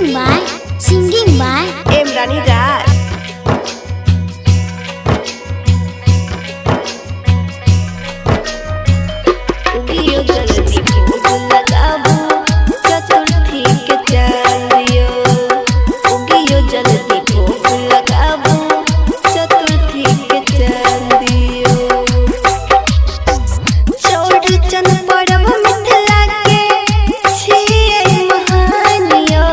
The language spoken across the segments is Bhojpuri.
Singing by Emrani Raj. उगियो जल्दी भोग लगाबू चतुर्थी के चांदियो। उगियो जल्दी भोग लगाबू चतुर्थी के चांदियो। चौरचन पर्व मिथिला के छियै महानियो।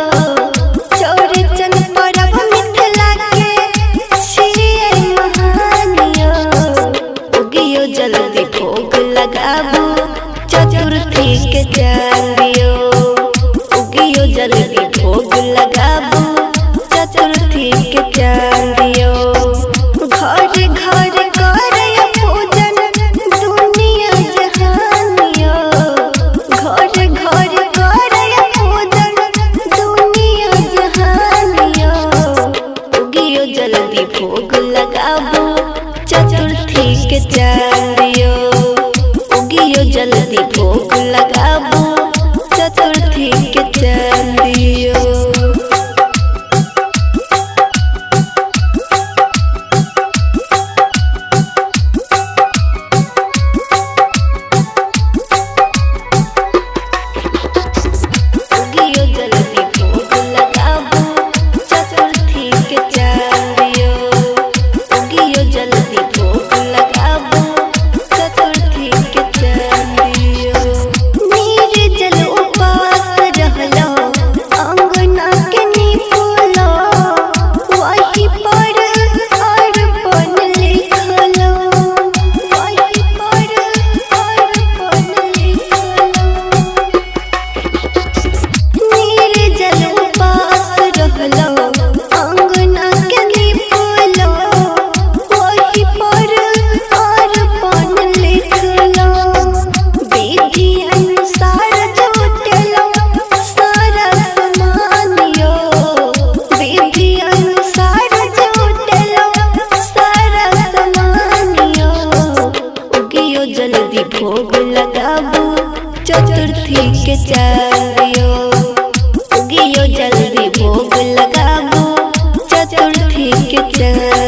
चौरचन पर्व मिथिला के छियै महानियो। उगियो जल्दी भोग लगाबू चतुर्थी के चांदियो। उगियो जल्दी भोग लगाबू चतुर्थी के चांदियो। घर घर करय पूजन दुनिया जहानियो। घर घर करय पूजन दुनिया जहानियो। उगियो जल्दी भोग लगाबू चतुर्थी के चांदियो। उगियो जल्दी भोग लगाबू चतुर्थी के चांदियो। उगियो जल्दी भोग लगाबू चतुर्थी के चांदियो। उगियो जल्दी भोग लगाबू चतुर्थी के चांदियो। निर्जल उपास रहलो अंगना के निपुलो। वही पर अर्पण लिखलो। वही पर अर्पण लिखलो। निर्जल उपास रहलो अंगना के निपुलो। वही पर अर्पण लिखलो। विधि अनुसार जुटेलो सारा समानियो। विधि अनुसार जुटेलो सारा समानियो। उगियो जल्दी भोग लगाबू चतुर्थी के चांदियो। उगियो जल्दी भोग लगाबू चतुर्थी के चांदियो।